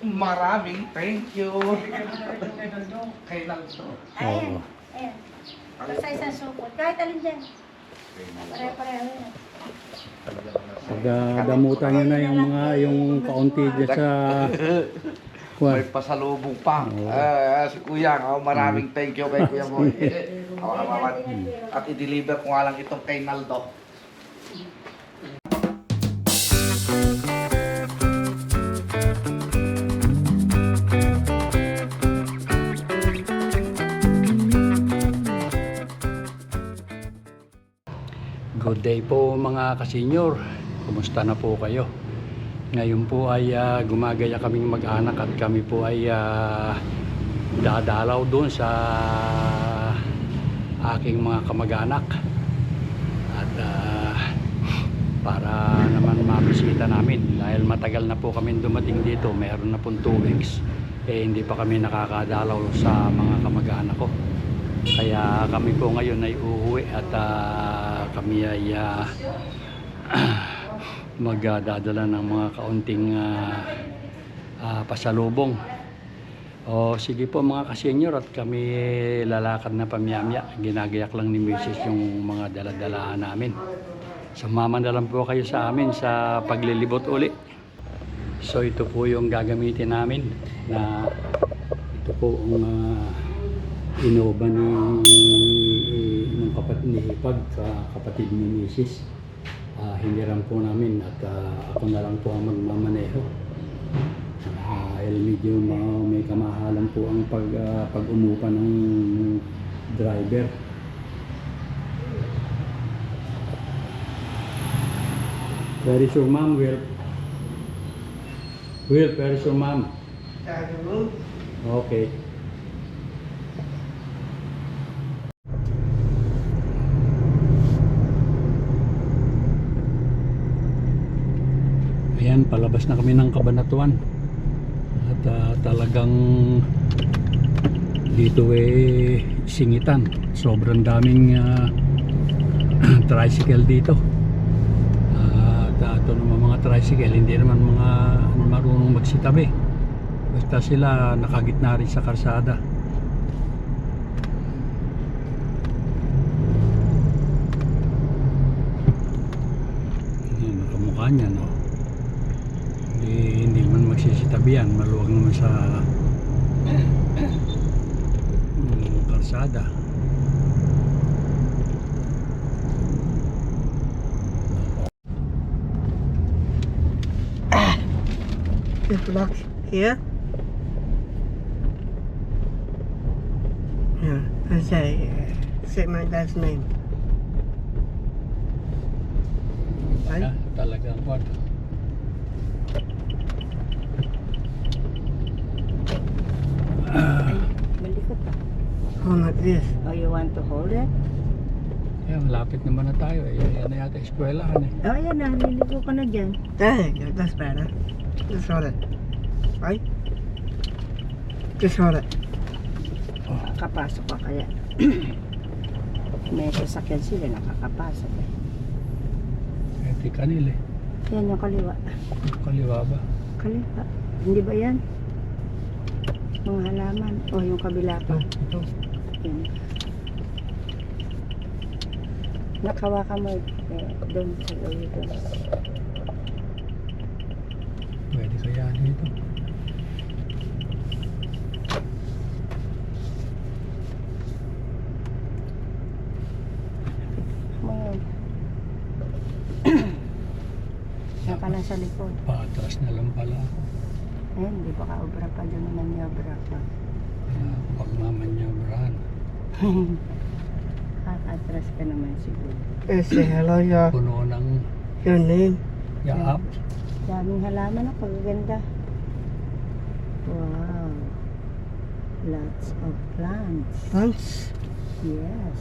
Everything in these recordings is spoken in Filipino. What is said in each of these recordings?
Maraming thank you. Kay Naldo. Ayan. Oo. Ayan. Basta isang supot. Kahit alin dyan. Pare-pareho yan. Damutan nyo na yung kaunti dyan sa... May pasalubong pa. Si Kuya, maraming thank you kay Kuya Moy. At i-deliver ko nga lang itong kay Naldo. Good day po mga kasenyor. Kumusta na po kayo? Ngayon po ay gumagaya kaming mag-anak at kami po ay dadalaw doon sa aking mga kamag-anak. At para naman mabisita namin dahil matagal na po kami dumating dito, meron na pong 2 weeks. Hindi pa kami nakakadalaw sa mga kamag-anak ko. Kaya kami po ngayon ay uuwi at kami ay magdadala ng mga kaunting pasalubong. O sige po mga kasenyor, at kami lalakad na pamyamya. Ginagayak lang ni Mrs. yung mga daladalahan namin. Sumama na lang po kayo sa amin sa paglilibot uli. So ito po yung gagamitin namin na ito po ang Innova ng kapatid ni Hipag, kapatid ni Mrs. Hiniram po namin at ako na lang po ang magmamaneho. Medyo may kamahalan po ang pag-umupa ng driver. Where is your mom, Will? Will, where is your mom? Okay. Ayan, palabas na kami ng Cabanatuan. At talagang dito singitan. Sobrang daming tricycle dito. Ito naman mga tricycle, hindi naman mga marunong magsitabi. Basta sila nakagitna rin sa karsada. Ayan, nakamukha niya, no? Hindi naman magsisitabihan, maluwag naman sa karsada. This box here. Yeah, I say my dad's name. Right? Talagang kwarto. Malikot pa. Hold like this. Oh, you want to hold it? Malapit naman na tayo. Yan na yata eskwelahan eh. Oh, yan na. Liligo ka na dyan. There you go. That's better. Just hold it. Right? Just hold it. Nakakapasok ka kaya. May sasakyan sila, nakakapasok eh. Ito kanil eh. Yan yung kaliwa. Kaliwa ba? Kaliwa. Hindi ba yan? Mga halaman. O yung kabila pa. Ito. Yan. Nakawa ka mo doon sa ulo doon. Pwede kaya dito. Ngayon. Yan ka na sa likod. Patras na lang pala ako. Ayun, di ba ka-obra pa doon naman niya obra pa. Pagmamanyabrahan. Atras ka naman siguro. Say hello, Puno ng your name. yaap. Daming halaman ako, ganda. Wow. Lots of plants. Plants. Yes.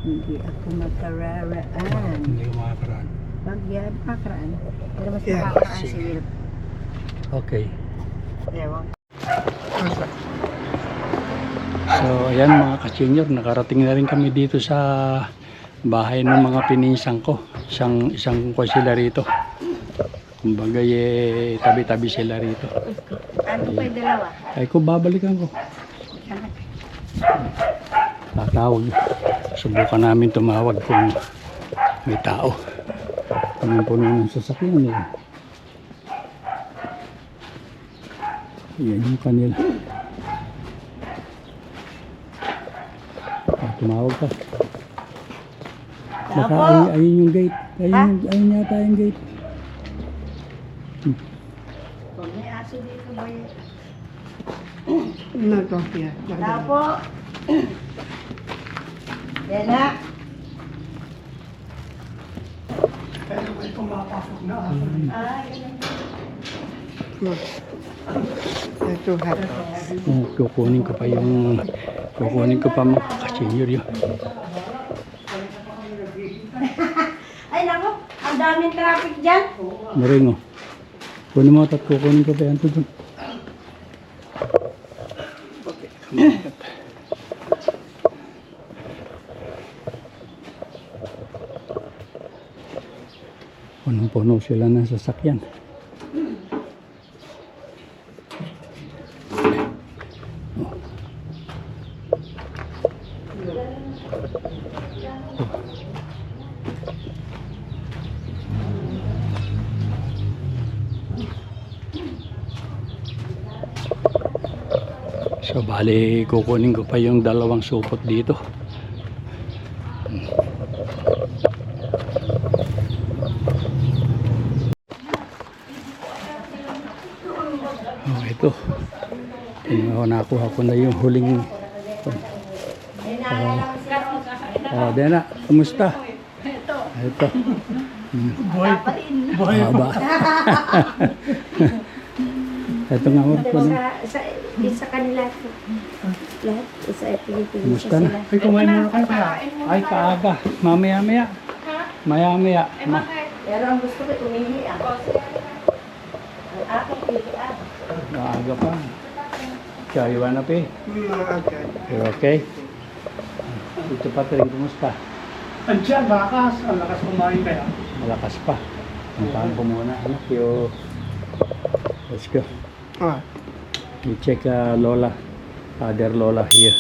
Hindi ako makararaan. Hindi ko makakaraan. Pag yan, makaraan. Pero mas Yeah. makakaraan si Will. Okay. Ewan. So ayan mga ka-senior, nakarating na rin kami dito sa bahay ng mga pininsang ko. Isang ko sila rito. Kumbaga, tabi-tabi sila rito. Ano pa yung dalawa? Ay ko, babalikan ko. Tatawag. Subukan namin tumawag kung may tao. Puno ng sasakyan nila. Yan yung kanila. Tumawag ka. Baka ayun yung gate. Ayun yata yung gate. May aso dito ba yun? No, don't fear. Tapo. Yan na. Pero may pumapasok na ako. Ito, hato. Kukunin ko pa mga kasenyor yun. Ay nako, ang daming traffic dyan. Maringo. Kunin mo at kukunin ko pa yan doon. Punong-puno sila ng sasakyan. So bali kukunin ko pa yung dalawang supot dito. Oh, ito. Nakuha ko na yung huling. Dena, kumusta? Ito. Haba. Ito nga mo. Sa kanila. Lahat. Sa Pilipinas. Kumusta na? Ay, kumain muna kayo kaya. Ay, kaaga. Mamaya-maya. Maya-maya. Pero ang gusto ko umihi ah. Ang aking ihi Maaga pa. Kaya iwan na pa eh. Okay. You okay? Ito pa rin, kumusta? Andiyan, bakas. Ang lakas kumain kaya. Malakas pa. Puntahan ko muna. Anak, let's go. Ah. We check Lola. Father Lola here.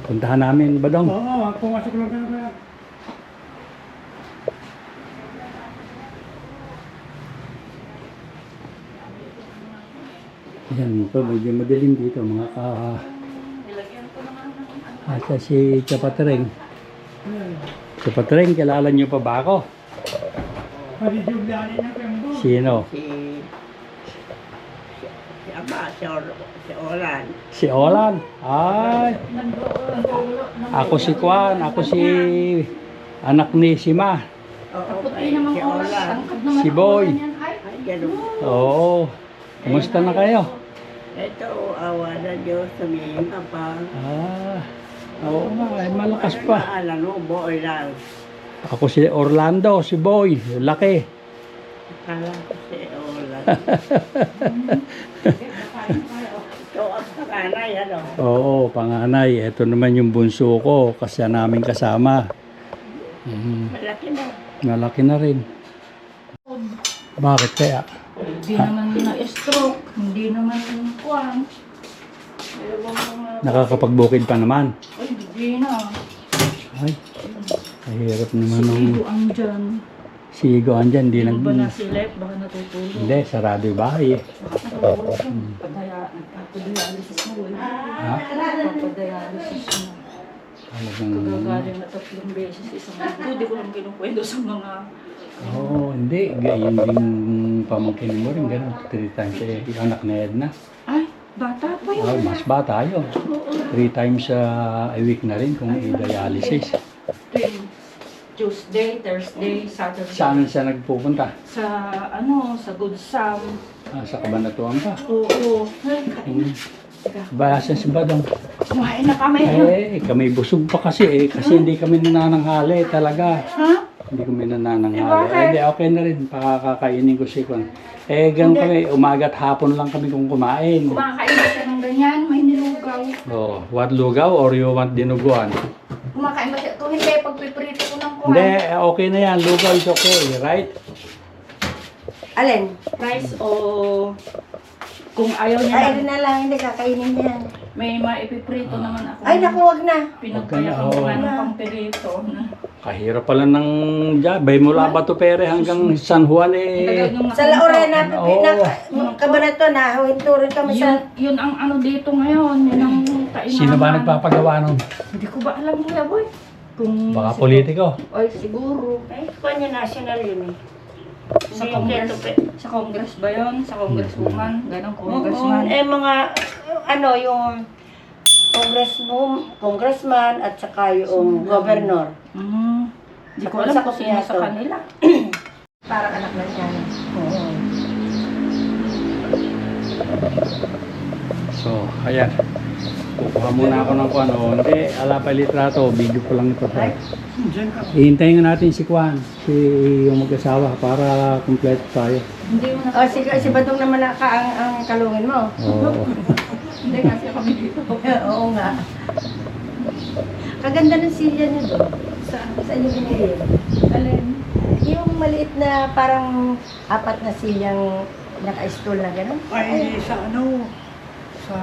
Puntahan namin, Badong. Oo, pumasok lang kayo kaya. Yan po, medyo madilim dito mga At si Chapatreng. Chapatreng, kilala niyo pa ba ako? Palidyuglanin na kayo mo. Sino? Si Olan. Si Olan. Ay. Ako si Kwan. Ako si anak ni Sima. Si Olan. Si Boy. Ay, ganun. Oo. Kumusta na kayo? Ito, awa na Diyos, sabihin ka pa. Oo nga. Ay, malakas pa. Alam mo, boy lang. Ako si Orlando. Si Boy. Laki. Akala ko si Olan. Ito ang panganay, ano? Oo, panganay. Ito naman yung bunso ko. Kasi namin kasama. Malaki na. Malaki na rin. Bakit kaya? Hindi naman na-stroke. Hindi naman kuwan. Nakakapagbukid pa naman. Ay, hindi na. Ay, mahirap naman ng Sigo andyan. sigo andyan. Hindi Ano ba nag... nasilip? Baka natutulog. Hindi, sarado yung bahay eh. Natutulog. Nagpapadialysis mo. Ha? Nagpapadialysis mo. Talagang... Gagaling na 3 beses isang linggo. Hindi ko lang kinukwento sa mga... Oo, hindi. Ganyan din pamangkin mo rin. Ganun, 3 times eh. Yung anak na Edna. Ay, bata pa yun. Ay, mas bata yun. 3 times a week na rin kung i-dialysis. Tuesday, Thursday, Saturday. Saan siya nagpupunta? Sa sa Good Sam. Sa Cabanatuan pa. Oo. Ay, kain na. Bayasan si Badong. Kumain na kami. Kami busog pa kasi eh. Kasi hindi kami nanananghali talaga. Ha? Hindi kami nanananghali. Hindi, okay na rin. Pakakainin ko si Kwan. Ganun kami. Umaga't hapon lang kami kung kumain. Kumakain ba siya ng ganyan? May nilugaw. Oh, what lugaw or you want dinuguan? Kumakain ba siya? Ito hindi, pagpiprito ko ng kuhan. Hindi, okay na yan. Lugaw is okay, right? Alin? Rice o kung ayaw niya Ay, lang, alin na lang, hindi kakainin niya. may maipiprito naman ako. Ay, naku, wag na. Pinagkaya Wag ko ka na, nga ng oo. pampirito. Kahirap pala ng Jabay mula Bato Pere hanggang San Juan eh. Sa Laurena, Oo. Kabanato na, hinturin kami Yun, sa... yun ang ano dito ngayon. Yun ang kailangan. Sino ba nagpapagawa nun? Hindi ko ba alam Kuya Boy. Kung Baka politiko. Oy, siguro. Ay, kanya national yun eh. sa Hindi yung Congress, keto, sa Congress ba yun? Sa Congresswoman? Ganong Oo, Congressman? mga, ano, yung congressman at saka yung governor. Hindi ko alam kung sino sa kanila. Parang anak na niya. Oo. So, ayan. Kukuha muna ako ng ano. Hindi, ala pa litrato. Video ko lang ito. Ihintayin natin si Kwan. Si yung mag-asawa para kompleto tayo. Hindi mo na. Oh, si Badong naman ang kalungin mo. Oo. Hindi kasi kami dito. Oo nga. Kaganda ng silya niyo doon. Sa inyo binili. Alin? Yung maliit na parang apat na silyang naka-stool na gano'n. Ay, sa ano? Sa...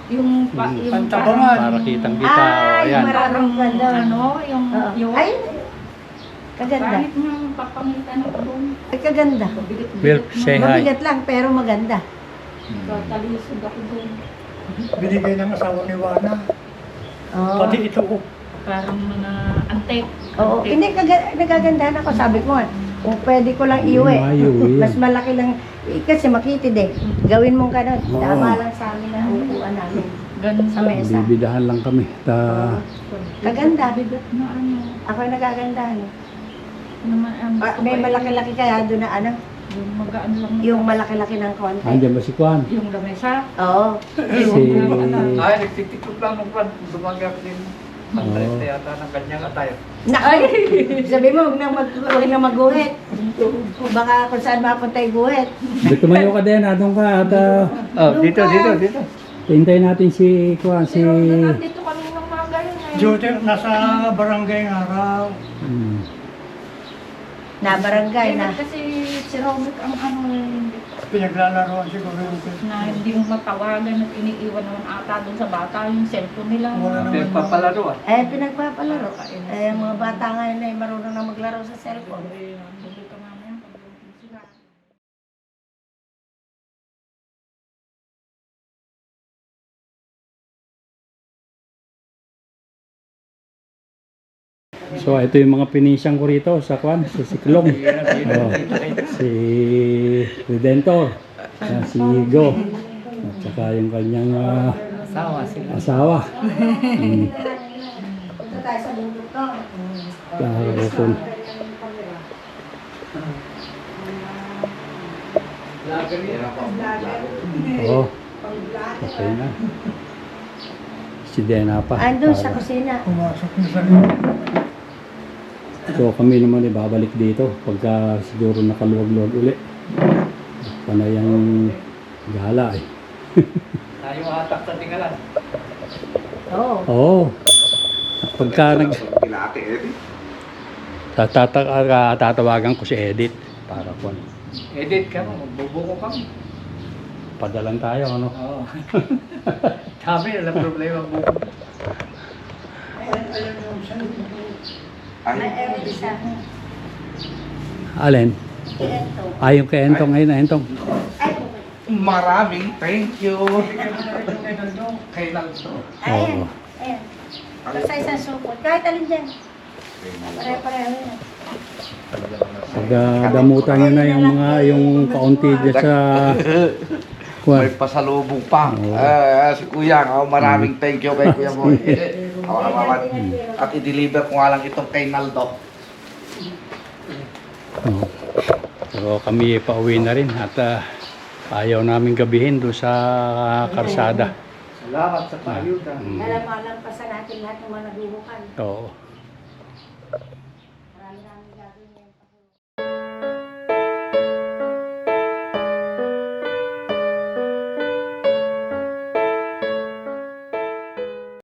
Yung Pantabangan. Para kitang-kita. Ay, Oh, ayan. maraming ganda. ano, yung Oo. yung Ay, kaganda. Bakit niyang papangitan ako doon? Ay, kaganda. Will, say hi. Mabigat lang, pero maganda. Talisod ako doon. Binigay ng asawa ni Wana. Oo. Pati ito ko. Parang mga antique. Oo. Hindi, nagagandahan ako. Sabi ko nga, kung pwede ko lang iuwi. Ayun. Mas malaki lang, kasi makitid eh. Gawin mong ganun. Oo. Tama lang sa amin ang upuan namin. Ganun Sa mesa. Bibidahan lang kami. Kaganda. Bigat na ano. Ako yung nagagandahan. Eh. Naman, May malaki-laki kaya doon na ano, Yung magaan lang. yung malaki-laki ng konti. Andiyan ba si Kwan? Yung lamesa. Oo. Si... Ay, nagtitikot lang nung pan. Dumagap din. Oo. Ang yata ng kanyang atay. Naku! Sabi mo, huwag na maguhit. Baka kung saan mapunta yung guhit. Dito tumayo ka din. Anong ka? At Dito. hintayin natin si Kwan. Si... Pero nandito kami ng mga ganun eh. Jote, nasa barangay ng araw. Hmm. Na barangay na. Kasi si Robert ang ano hindi Pinaglalaroan siguro yung na hindi mo matawagan at iniiwan naman ata doon sa bata yung cellphone nila. Wala naman. Papalaro ah. Pinagpapalaro. Mga bata ngayon ay marunong na maglaro sa cellphone. Bumili ka mamaya pag sila. So, ito yung mga pinisyang ko rito sa Kwan. Si Siklong. Oh, si Redentor. Si Higo. At saka yung kanyang asawa. Punta tayo sa bundok to. Kahapon. Oo. Okay na. Si Dena pa. Andun sa kusina. Pumasok na sa So kami naman babalik dito pagka siguro nakaluwag-luwag uli. Panay ang gala eh. Tayo hatak sa tingalan. Oo. Oo. Pagka nag Kila Ate Eddie. tatawagan ko si Edith para po Edit ka mo, magbubuko kami. padalan tayo ano. Oo. Sabi, alam problema mo. Ay, isa. Alin? Ito. Yung kay Entong ngayon na Entong. Ay, Maraming thank you. Kay Naldo. ayan. Oo. Ayan. Basta isang supot. Kahit alin dyan. Pare-pareho yan. Pagdamutan nyo na yung kaunti dyan sa May Kwan. pasalubong pa. Oo. Si Kuya, maraming thank you kay Kuya Boy. At i-deliver ko nga lang itong kay Naldo. Oo. Pero kami pauwi na rin at ayaw namin gabihin doon sa karsada. Salamat sa payuda. Alam pa sa natin lahat ng mga naguhukan. Oo. Marami-rami